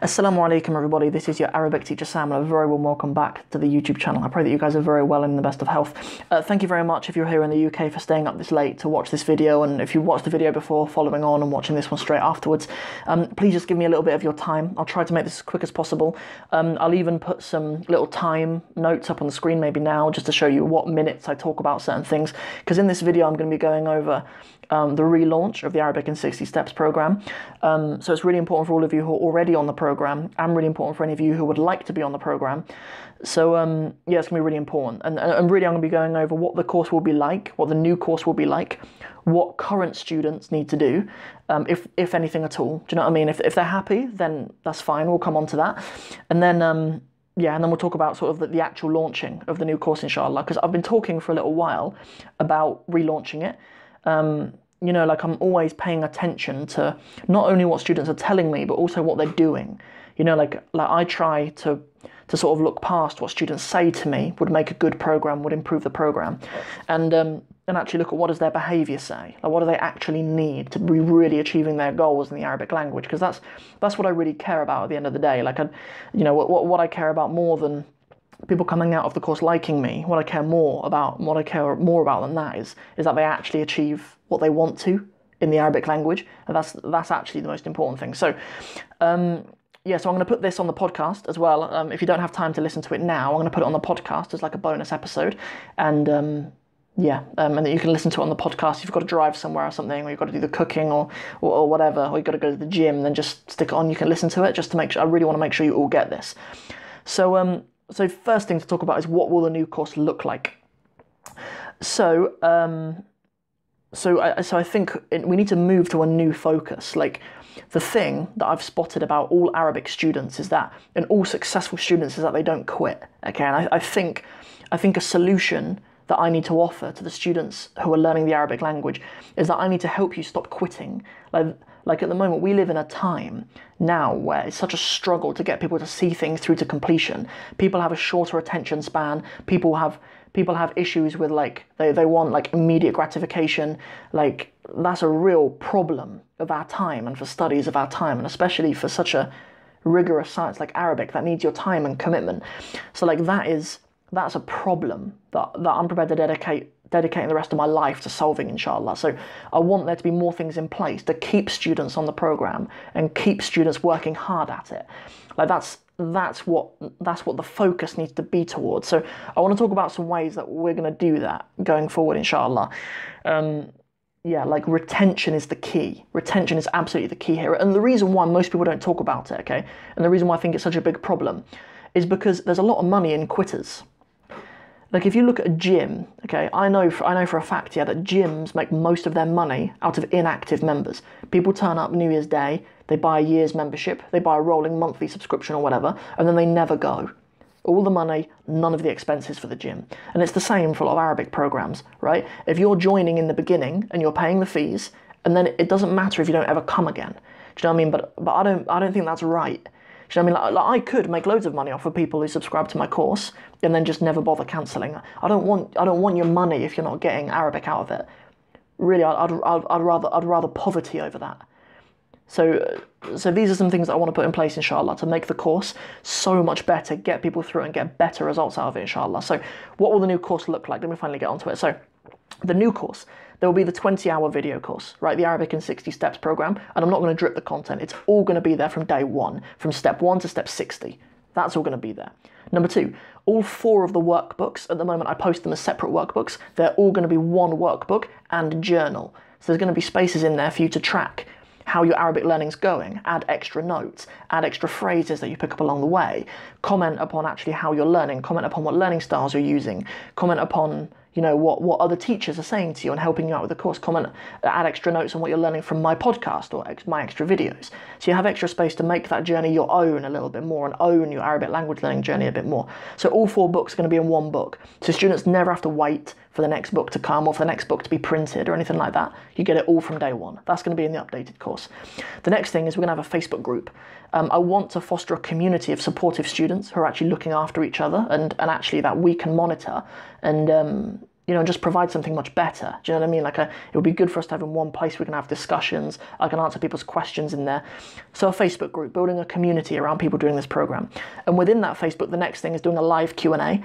Assalamu alaikum everybody, this is your Arabic teacher Sam and a very warm welcome back to the YouTube channel. I pray that you guys are very well and in the best of health. Thank you very much if you're here in the UK for staying up this late to watch this video, and if you watched the video before, following on and watching this one straight afterwards, please just give me a little bit of your time. I'll try to make this as quick as possible. I'll even put some little time notes up on the screen maybe now just to show you what minutes I talk about certain things, because in this video I'm going to be going over the relaunch of the Arabic in 60 Steps program. So it's really important for all of you who are already on the program, and really important for any of you who would like to be on the program. So yeah, it's going to be really important. And really I'm going to be going over what the course will be like, what the new course will be like, what current students need to do, if anything at all. Do you know what I mean? If they're happy, then that's fine, we'll come on to that. And then yeah, and then we'll talk about sort of the actual launching of the new course, inshallah, because I've been talking for a little while about relaunching it. You know, like I'm always paying attention to not only what students are telling me, but also what they're doing. You know, like I try to sort of look past what students say to me would make a good program, would improve the program, and actually look at what does their behaviour say, like what do they actually need to be really achieving their goals in the Arabic language, because that's what I really care about at the end of the day. Like, you know, what I care about more than people coming out of the course liking me, what I care more about than that is that they actually achieve what they want to in the Arabic language, and that's actually the most important thing. So yeah, so I'm going to put this on the podcast as well. If you don't have time to listen to it now, I'm going to put it on the podcast as like a bonus episode, and yeah, and then you can listen to it on the podcast. If you've got to drive somewhere or something, or you've got to do the cooking or whatever, or you've got to go to the gym, then just stick it on. You can listen to it just to make sure. I really want to make sure you all get this. So so first thing to talk about is what will the new course look like. So I think we need to move to a new focus. Like, the thing that I've spotted about all Arabic students is that, and all successful students, is that they don't quit. Okay, and I think a solution that I need to offer to the students who are learning the Arabic language is that I need to help you stop quitting. Like at the moment, we live in a time now where it's such a struggle to get people to see things through to completion. People have a shorter attention span. People have issues with, like, they want like immediate gratification. Like, that's a real problem of our time and for studies of our time, and especially for such a rigorous science like Arabic that needs your time and commitment. So like that's a problem that I'm prepared to dedicating the rest of my life to solving, inshallah. So I want there to be more things in place to keep students on the program and keep students working hard at it. Like that's what the focus needs to be towards. So I want to talk about some ways that we're going to do that going forward, inshallah. Yeah, like retention is the key. Retention is absolutely the key here. And the reason why most people don't talk about it, okay, and the reason why I think it's such a big problem is because there's a lot of money in quitters. Like, if you look at a gym, okay, I know for a fact, yeah, that gyms make most of their money out of inactive members. People turn up New Year's Day, they buy a year's membership, they buy a rolling monthly subscription or whatever, and then they never go. All the money, none of the expenses for the gym. And it's the same for a lot of Arabic programs, right? If you're joining in the beginning and you're paying the fees, and then it doesn't matter if you don't ever come again. Do you know what I mean? But I don't think that's right. Do you know what I mean? Like, I could make loads of money off of people who subscribe to my course and then just never bother cancelling. I don't want your money if you're not getting Arabic out of it. Really, I'd rather poverty over that. So these are some things that I want to put in place, inshallah, to make the course so much better, get people through and get better results out of it, inshallah. So what will the new course look like? Let me finally get onto it. So the new course, there will be the 20-hour video course, right? The Arabic in 60 Steps program. And I'm not going to drip the content. It's all going to be there from day one, from step 1 to step 60. That's all going to be there. Number 2, all 4 of the workbooks, at the moment I post them as separate workbooks. They're all going to be one workbook and a journal. So there's going to be spaces in there for you to track how your Arabic learning's going, add extra notes, add extra phrases that you pick up along the way, comment upon actually how you're learning, comment upon what learning styles you're using, comment upon, you know, what other teachers are saying to you and helping you out with the course, add extra notes on what you're learning from my podcast or my extra videos. So you have extra space to make that journey your own a little bit more and own your Arabic language learning journey a bit more. So all 4 books are going to be in one book. So students never have to wait for the next book to come or for the next book to be printed or anything like that. You get it all from day one. That's going to be in the updated course. The next thing is we're going to have a Facebook group. I want to foster a community of supportive students who are actually looking after each other and actually that we can monitor and just provide something much better. Do you know what I mean? Like, it would be good for us to have in one place we can have discussions. I can answer people's questions in there. So a Facebook group, building a community around people doing this program. And within that Facebook, the next thing is doing a live Q&A.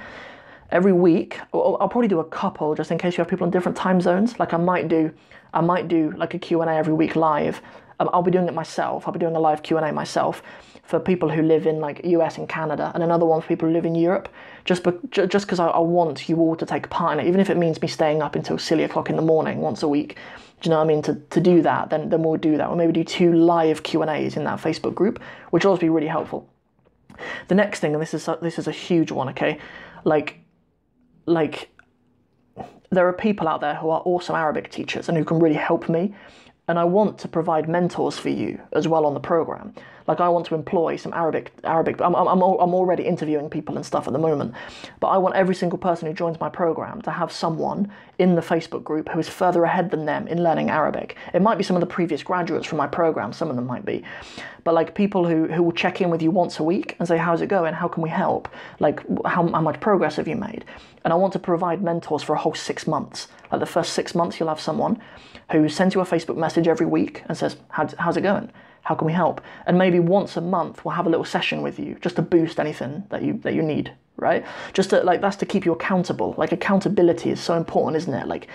Every week, I'll probably do a couple just in case you have people in different time zones. Like I might do like a Q&A every week live. I'll be doing it myself. I'll be doing a live Q&A myself for people who live in like US and Canada, and another one for people who live in Europe, just because I want you all to take part in it, even if it means me staying up until silly o'clock in the morning once a week. Do you know what I mean? To do that, then we'll do that. We'll maybe do 2 live Q&As in that Facebook group, which will also be really helpful. The next thing, and this is a huge one, okay? Like there are people out there who are awesome Arabic teachers and who can really help me. And I want to provide mentors for you as well on the program. Like I want to employ some Arabic. I'm already interviewing people and stuff at the moment, but I want every single person who joins my program to have someone in the Facebook group who is further ahead than them in learning Arabic. It might be some of the previous graduates from my program. Some of them might be, but like people who will check in with you once a week and say, how's it going? How can we help? Like how much progress have you made? And I want to provide mentors for a whole 6 months. Like the first 6 months, you'll have someone who sends you a Facebook message every week and says, how's it going? How can we help? And maybe once a month, we'll have a little session with you just to boost anything that you need, right? Just to, like, that's to keep you accountable. Like accountability is so important, isn't it? Like,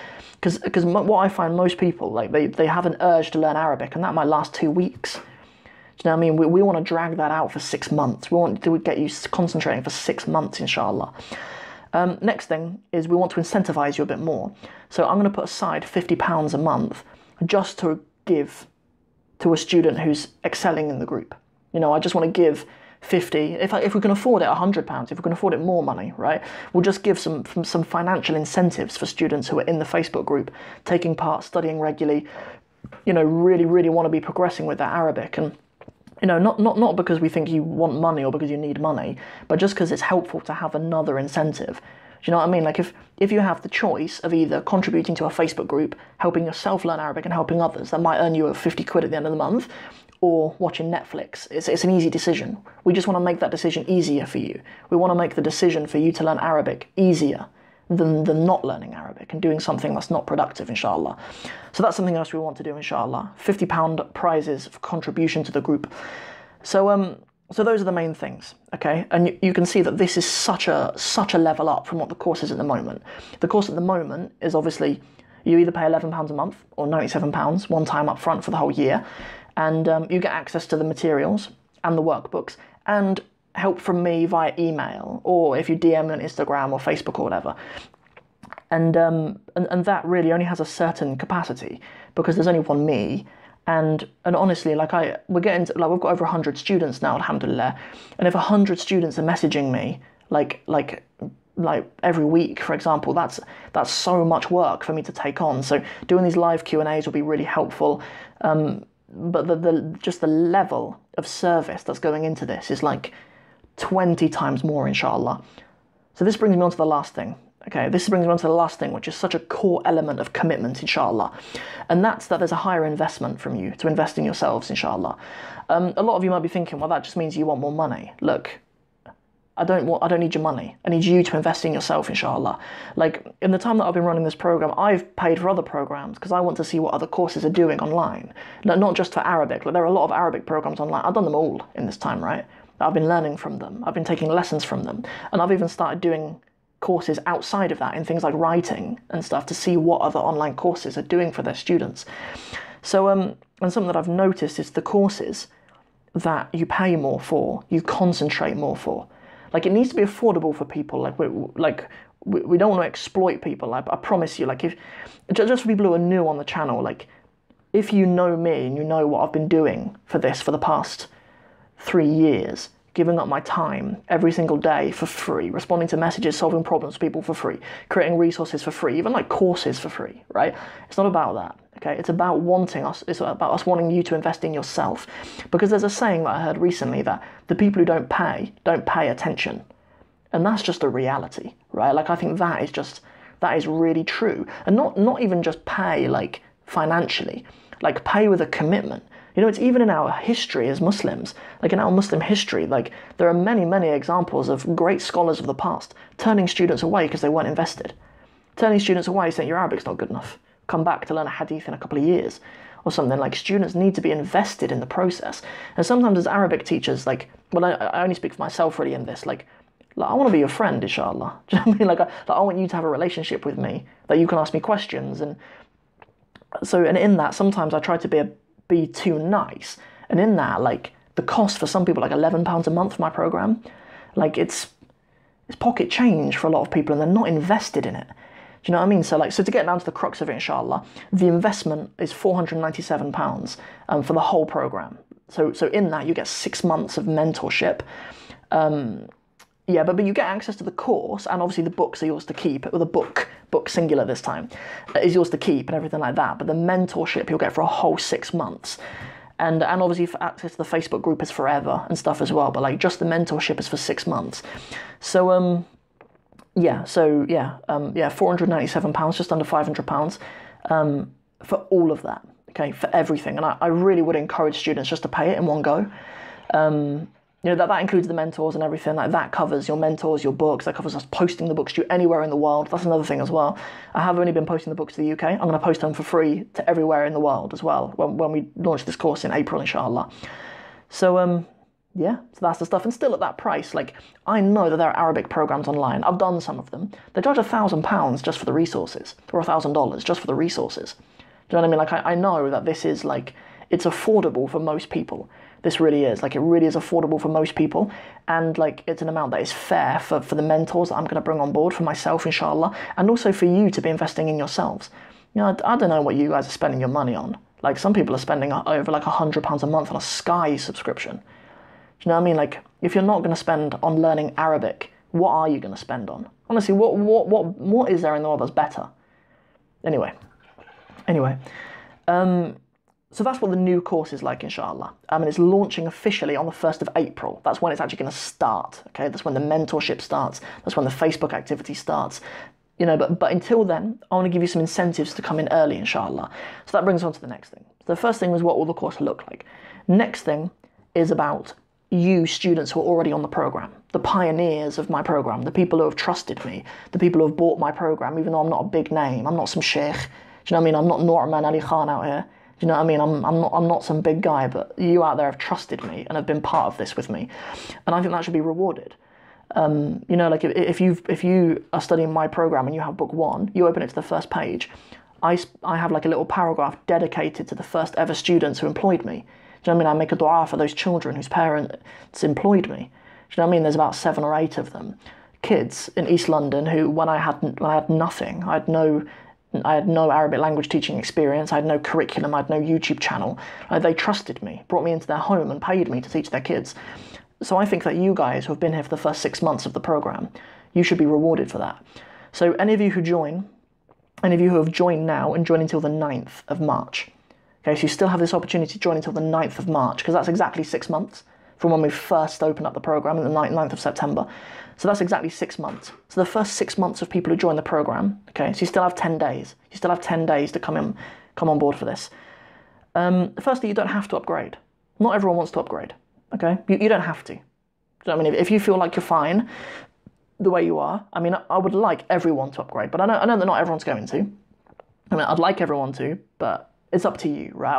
because what I find most people, like they have an urge to learn Arabic and that might last 2 weeks. Do you know what I mean? We want to drag that out for 6 months. We want to get you concentrating for 6 months, inshallah. Next thing is we want to incentivize you a bit more. So I'm going to put aside £50 a month just to give to a student who's excelling in the group. I just want to give 50. If we can afford it, £100. If we can afford it, more money, right? We'll just give some financial incentives for students who are in the Facebook group, taking part, studying regularly. Really, really want to be progressing with that Arabic. And not because we think you want money or because you need money, but just because it's helpful to have another incentive. Do you know what I mean? Like if you have the choice of either contributing to a Facebook group, helping yourself learn Arabic and helping others, that might earn you 50 quid at the end of the month, or watching Netflix. It's an easy decision. We just want to make that decision easier for you. We want to make the decision for you to learn Arabic easier than not learning Arabic and doing something that's not productive, inshallah. So that's something else we want to do, inshallah. £50 prizes for contribution to the group. So those are the main things, okay? And you can see that this is such a level up from what the course is at the moment. The course at the moment is obviously you either pay £11 a month or £97 one time up front for the whole year, and you get access to the materials and the workbooks and help from me via email, or if you DM me on Instagram or Facebook or whatever. And that really only has a certain capacity because there's only one me. And honestly, we've got over 100 students now, alhamdulillah. And if 100 students are messaging me, like every week, for example, that's so much work for me to take on. So doing these live Q&As will be really helpful. But the level of service that's going into this is like 20 times more, inshallah. So this brings me on to the last thing. Okay, this brings me on to the last thing, which is such a core element of commitment, inshallah. And that's that there's a higher investment from you to invest in yourselves, inshallah. A lot of you might be thinking, well, that just means you want more money. Look, I don't need your money. I need you to invest in yourself, inshallah. Like, in the time that I've been running this program, I've paid for other programs because I want to see what other courses are doing online. Not just for Arabic. Like, there are a lot of Arabic programs online. I've done them all in this time, right? I've been learning from them. I've been taking lessons from them. And I've even started doing courses outside of that in things like writing and stuff to see what other online courses are doing for their students. So, and something that I've noticed is the courses that you pay more for, you concentrate more for. Like, it needs to be affordable for people. We don't want to exploit people. I promise you. Like, if just for people who are new on the channel, like, if you know me and you know what I've been doing for the past 3 years, giving up my time every single day for free, responding to messages, solving problems for people for free, creating resources for free, even like courses for free, right? It's not about that, okay? It's about it's about us wanting you to invest in yourself. Because there's a saying that I heard recently that the people who don't pay attention. And that's just a reality, right? Like, I think that is really true. And not even just pay, like, financially, like, pay with a commitment. It's even in our history as Muslims, like in our Muslim history, like there are many, many examples of great scholars of the past turning students away because they weren't invested, turning students away saying your Arabic's not good enough. Come back to learn a hadith in a couple of years or something. Like, students need to be invested in the process. And sometimes as Arabic teachers, like, well, I only speak for myself really in this, like I want to be your friend, inshallah. Do you know what I mean? Like I want you to have a relationship with me, that you can ask me questions. And so, and in that, sometimes I try to be too nice. And in that, like, the cost for some people, like £11 a month for my program, like it's pocket change for a lot of people, and they're not invested in it. Do you know what I mean? So to get down to the crux of it, inshallah, the investment is £497 for the whole program. So in that, you get 6 months of mentorship. Yeah, but you get access to the course, and obviously the books are yours to keep, with a book singular this time, is yours to keep and everything like that. But the mentorship you'll get for a whole 6 months. And obviously for access to the Facebook group is forever and stuff as well, but like just the mentorship is for 6 months. So £497, just under £500 for all of that, okay, for everything. And I really would encourage students just to pay it in one go. That includes the mentors and everything. Like, that covers your mentors, your books. That covers us posting the books to you anywhere in the world. That's another thing as well. I have only been posting the books to the UK. I'm going to post them for free to everywhere in the world as well when we launch this course in April, inshallah. So so that's the stuff. And still at that price, like, I know that there are Arabic programs online. I've done some of them. They charge £1,000 just for the resources, or $1,000 just for the resources. Do you know what I mean? Like, I know that this is, like, it's affordable for most people. This really is. Like, it really is affordable for most people. And, like, it's an amount that is fair for the mentors that I'm going to bring on board for myself, inshallah, and also for you to be investing in yourselves. I don't know what you guys are spending your money on. Like, some people are spending over, like, £100 a month on a Sky subscription. Do you know what I mean? Like, if you're not going to spend on learning Arabic, what are you going to spend on? Honestly, what is there in the world that's better? Anyway. So that's what the new course is like, inshallah. And it's launching officially on the 1st of April. That's when it's actually going to start, okay? That's when the mentorship starts. That's when the Facebook activity starts. But until then, I want to give you some incentives to come in early, inshallah. So that brings on to the next thing. So the first thing was, what will the course look like? Next thing is about you students who are already on the program, the pioneers of my program, the people who have trusted me, the people who have bought my program, even though I'm not a big name, I'm not some sheikh. Do you know what I mean? I'm not Norman Ali Khan out here. Do you know what I mean? I'm not some big guy, but you out there have trusted me and have been part of this with me, and I think that should be rewarded. Like, if you are studying my program and you have book 1, you open it to the first page. I have like a little paragraph dedicated to the first ever students who employed me. Do you know what I mean? I make a dua for those children whose parents employed me. Do you know what I mean? There's about 7 or 8 of them, kids in East London who, when I had nothing, I had no Arabic language teaching experience, I had no curriculum, I had no YouTube channel. They trusted me, brought me into their home and paid me to teach their kids. So I think that you guys who have been here for the first 6 months of the program, you should be rewarded for that. So any of you who have joined now and join until the 9th of March, okay, so you still have this opportunity to join until the 9th of March, because that's exactly 6 months from when we first opened up the program on the 9th of September. So that's exactly 6 months. So the first 6 months of people who join the program, okay, so you still have 10 days. You still have 10 days to come on board for this. Firstly, you don't have to upgrade. Not everyone wants to upgrade, okay? You don't have to. Do you know what I mean? If you feel like you're fine the way you are, I mean, I would like everyone to upgrade, but I know that not everyone's going to. I mean, I'd like everyone to, but it's up to you, right?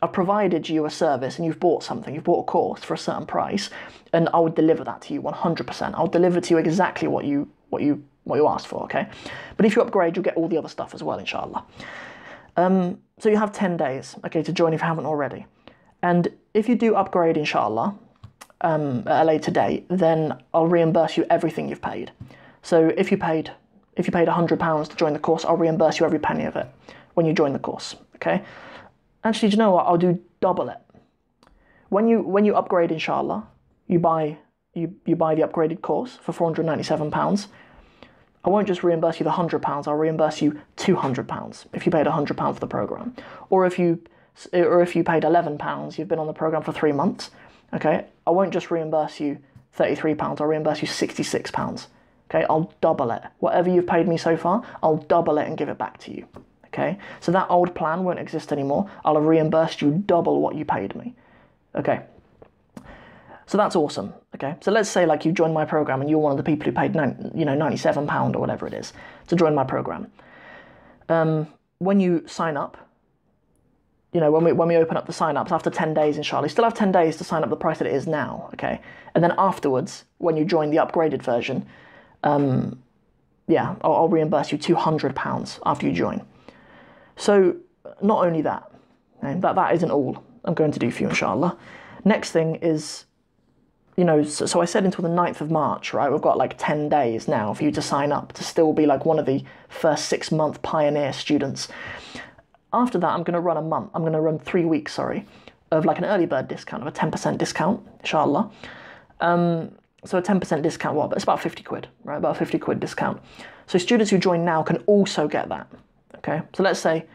I've provided you a service and you've bought something, you've bought a course for a certain price, and I would deliver that to you 100%. I'll deliver to you exactly what you asked for, okay? But if you upgrade, you'll get all the other stuff as well, inshallah. So you have 10 days, okay, to join if you haven't already. And if you do upgrade, inshallah, at a later date, then I'll reimburse you everything you've paid. So if you paid £100 to join the course, I'll reimburse you every penny of it when you join the course, okay? Actually, do you know what? I'll do double it. When you upgrade, inshallah, you buy the upgraded course for £497. I won't just reimburse you the £100, I'll reimburse you £200 if you paid £100 for the program. Or if you paid £11, you've been on the program for 3 months, okay? I won't just reimburse you £33, I'll reimburse you £66. Okay, I'll double it. Whatever you've paid me so far, I'll double it and give it back to you. Okay, so that old plan won't exist anymore. I'll have reimbursed you double what you paid me. Okay, so that's awesome. Okay, so let's say like you join my program and you're one of the people who paid £97 or whatever it is to join my program. When you sign up, when we open up the sign-ups after 10 days, inshallah, you still have 10 days to sign up the price that it is now, okay? And then afterwards, when you join the upgraded version, I'll reimburse you £200 after you join. So not only that, okay, that isn't all I'm going to do for you, inshallah. Next thing is, so I said until the 9th of March, right? We've got like 10 days now for you to sign up to still be like one of the first 6-month pioneer students. After that, I'm going to run 3 weeks, of like an early bird discount, of a 10% discount, inshallah. So a 10% discount, it's about 50 quid, right? About a 50 quid discount. So students who join now can also get that, okay? So let's say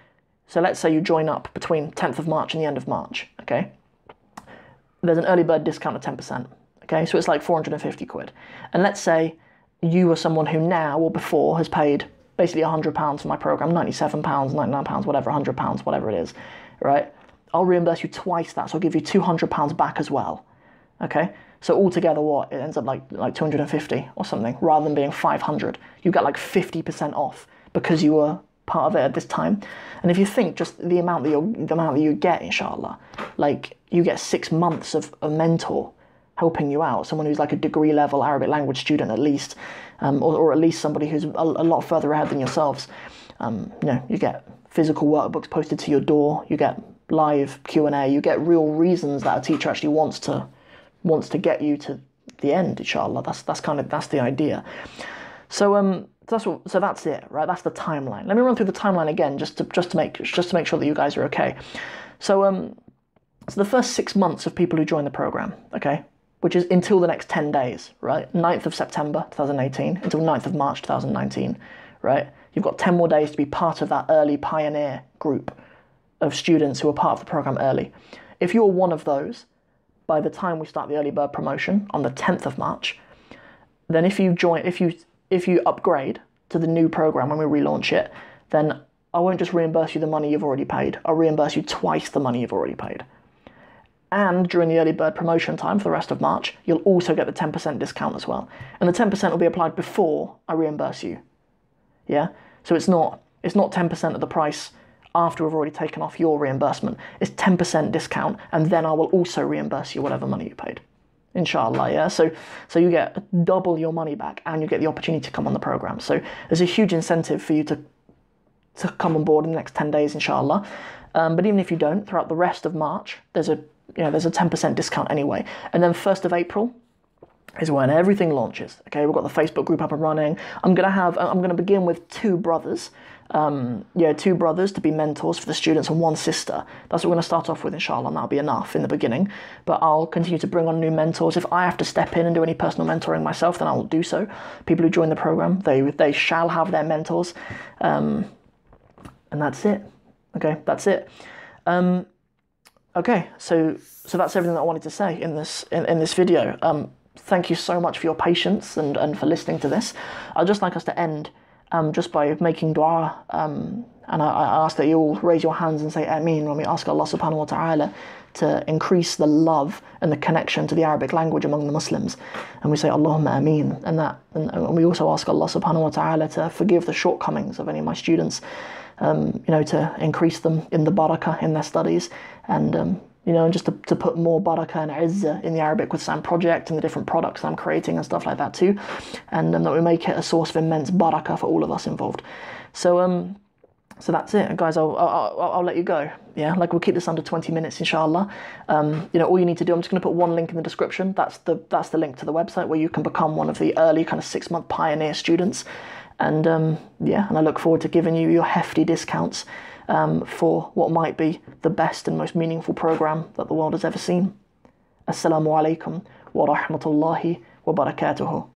you join up between 10th of March and the end of March, okay? There's an early bird discount of 10%, okay? So it's like 450 quid. And let's say you are someone who now or before has paid basically £100 for my program, £97, £99, whatever, £100, whatever it is, right? I'll reimburse you twice that, so I'll give you £200 back as well, okay? So altogether, it ends up like 250 or something, rather than being 500. You get like 50% off because you were part of it at this time. And if you think just the amount that you get, inshallah, like you get 6 months of a mentor helping you out, someone who's like a degree level Arabic language student at least, or at least somebody who's a lot further ahead than yourselves. You get physical workbooks posted to your door, you get live Q&A, you get real reasons that a teacher actually wants to get you to the end, inshallah. That's the idea. So that's it, right? That's the timeline. Let me run through the timeline again, just to make sure that you guys are okay. So the first 6 months of people who join the program, okay, which is until the next 10 days, right? 9th of September 2018 until 9th of March 2019, right? You've got 10 more days to be part of that early pioneer group of students who are part of the program early. If you're one of those, by the time we start the early bird promotion on the 10th of March, then if you upgrade to the new program when we relaunch it, then I won't just reimburse you the money you've already paid, I'll reimburse you twice the money you've already paid. And during the early bird promotion time for the rest of March, you'll also get the 10% discount as well. And the 10% will be applied before I reimburse you. Yeah? So it's not 10% of the price after we've already taken off your reimbursement. It's 10% discount, and then I will also reimburse you whatever money you paid. Inshallah, yeah? So you get double your money back, and you get the opportunity to come on the program. So there's a huge incentive for you to come on board in the next 10 days, inshallah. But even if you don't, throughout the rest of March, there's a 10% discount anyway. And then 1st of April is when everything launches. Okay, we've got the Facebook group up and running. I'm gonna begin with 2 brothers. 2 brothers to be mentors for the students and 1 sister. That's what we're going to start off with, inshallah, and that'll be enough in the beginning. But I'll continue to bring on new mentors. If I have to step in and do any personal mentoring myself, then I will do so. People who join the program, they shall have their mentors. And that's it. Okay, that's it. Okay, so that's everything that I wanted to say in this video. Thank you so much for your patience and for listening to this. I'd just like us to end just by making dua, and I ask that you all raise your hands and say Ameen when we ask Allah subhanahu wa ta'ala to increase the love and the connection to the Arabic language among the Muslims. And we say Allahumma Ameen, and we also ask Allah subhanahu wa ta'ala to forgive the shortcomings of any of my students, to increase them in the barakah in their studies, and just to put more barakah and izzah in the Arabic with Sam project and the different products that I'm creating and stuff like that too, and that we make it a source of immense barakah for all of us involved. So that's it, guys. I'll let you go. Yeah, like we'll keep this under 20 minutes, inshallah. All you need to do, I'm just going to put one link in the description. That's the link to the website where you can become one of the early kind of 6-month pioneer students. And and I look forward to giving you your hefty discounts for what might be the best and most meaningful program that the world has ever seen. Assalamu alaikum wa rahmatullahi wa barakatuhu.